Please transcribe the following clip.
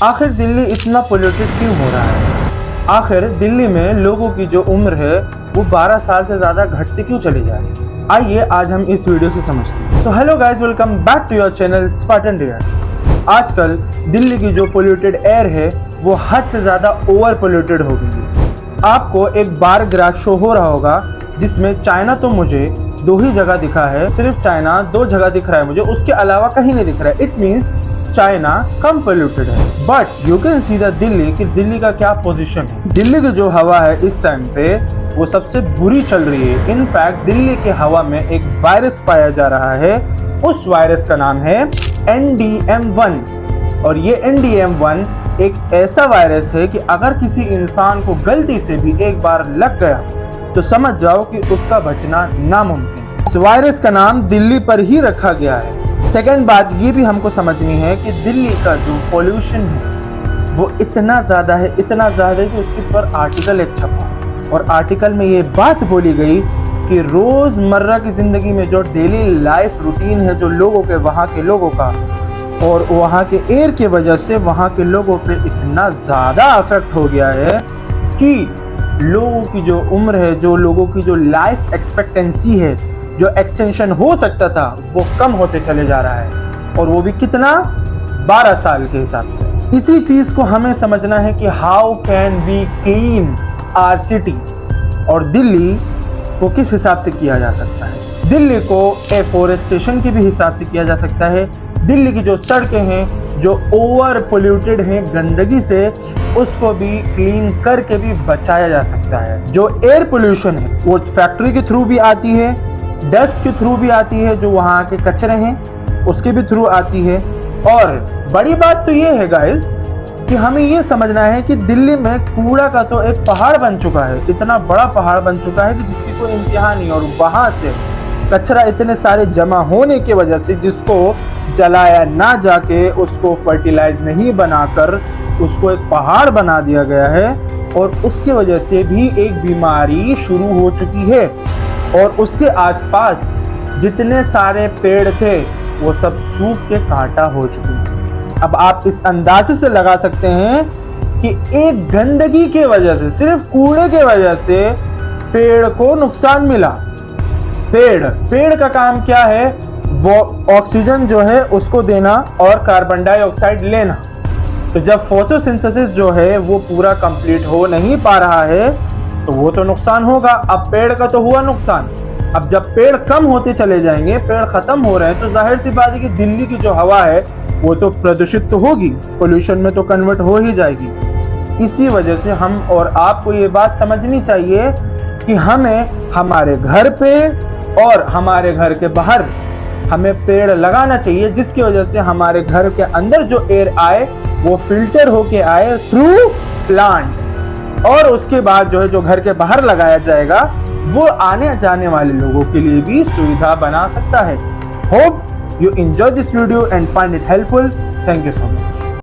आखिर दिल्ली इतना पोल्यूटेड क्यों हो रहा है? आखिर दिल्ली में लोगों की जो उम्र है वो 12 साल से ज़्यादा घटती क्यों चली जा रही है? आइए आज हम इस वीडियो से समझते हैं। So hello guys, welcome back to your channel Spartan Reacts. आजकल दिल्ली की जो पोल्यूटेड एयर है वो हद से ज़्यादा ओवर पोल्यूटेड हो गई है। आपको एक बार ग्राफ शो हो रहा होगा जिसमें चाइना तो मुझे 2 ही जगह दिखा है, सिर्फ चाइना 2 जगह दिख रहा है मुझे, उसके अलावा कहीं नहीं दिख रहा है। इट मीन्स चाइना कम पोल्यूटेड है। But you can see the Delhi कि दिल्ली का क्या पोजीशन है। दिल्ली की जो हवा है इस टाइम पे वो सबसे बुरी चल रही है। इनफैक्ट दिल्ली के हवा में एक वायरस पाया जा रहा है, उस वायरस का नाम है NDM1। और ये NDM1 एक ऐसा वायरस है कि अगर किसी इंसान को गलती से भी एक बार लग गया तो समझ जाओ कि उसका बचना नामुमकिन है। इस वायरस का नाम दिल्ली पर ही रखा गया है। सेकंड बात ये भी हमको समझनी है कि दिल्ली का जो पोल्यूशन है वो इतना ज़्यादा है कि उसके ऊपर आर्टिकल एक छपा और आर्टिकल में ये बात बोली गई कि रोज़मर्रा की ज़िंदगी में जो डेली लाइफ रूटीन है जो लोगों के, वहाँ के लोगों का और वहाँ के एयर की वजह से वहाँ के लोगों पे इतना ज़्यादा अफेक्ट हो गया है कि लोगों की जो उम्र है, जो लोगों की जो लाइफ एक्सपेक्टेंसी है, जो एक्सटेंशन हो सकता था वो कम होते चले जा रहा है। और वो भी कितना? 12 साल के हिसाब से। इसी चीज को हमें समझना है कि how can we clean our city, और दिल्ली को किस हिसाब से किया जा सकता है। दिल्ली को एफोरेस्टेशन के भी हिसाब से किया जा सकता है। दिल्ली की जो सड़कें हैं जो ओवर पोल्यूटेड हैं गंदगी से, उसको भी क्लीन करके भी बचाया जा सकता है। जो एयर पोल्यूशन है वो फैक्ट्री के थ्रू भी आती है, डस्ट के थ्रू भी आती है, जो वहाँ के कचरे हैं उसके भी थ्रू आती है। और बड़ी बात तो ये है गाइस कि हमें ये समझना है कि दिल्ली में कूड़ा का तो एक पहाड़ बन चुका है, इतना बड़ा पहाड़ बन चुका है कि जिसकी कोई इंतहा नहीं। और वहाँ से कचरा इतने सारे जमा होने की वजह से जिसको जलाया ना जाके, उसको फर्टिलाइज नहीं बनाकर उसको एक पहाड़ बना दिया गया है। और उसके वजह से भी एक बीमारी शुरू हो चुकी है। और उसके आसपास जितने सारे पेड़ थे वो सब सूख के कांटा हो चुके हैं। अब आप इस अंदाजे से लगा सकते हैं कि एक गंदगी के वजह से, सिर्फ कूड़े के वजह से पेड़ को नुकसान मिला। पेड़ का काम क्या है? वो ऑक्सीजन जो है उसको देना और कार्बन डाइऑक्साइड लेना। तो जब फोटोसिंथेसिस जो है वो पूरा कंप्लीट हो नहीं पा रहा है तो वो तो नुकसान होगा। अब पेड़ का तो हुआ नुकसान। अब जब पेड़ कम होते चले जाएंगे, पेड़ खत्म हो रहे हैं, तो जाहिर सी बात है कि दिल्ली की जो हवा है वो तो प्रदूषित तो होगी, पोल्यूशन में तो कन्वर्ट हो ही जाएगी। इसी वजह से हम और आपको ये बात समझनी चाहिए कि हमें हमारे घर पे और हमारे घर के बाहर हमें पेड़ लगाना चाहिए, जिसकी वजह से हमारे घर के अंदर जो एयर आए वो फिल्टर होके आए थ्रू प्लांट। और उसके बाद जो है जो घर के बाहर लगाया जाएगा वो आने जाने वाले लोगों के लिए भी सुविधा बना सकता है। Hope you enjoy this video and find it helpful. Thank you so much.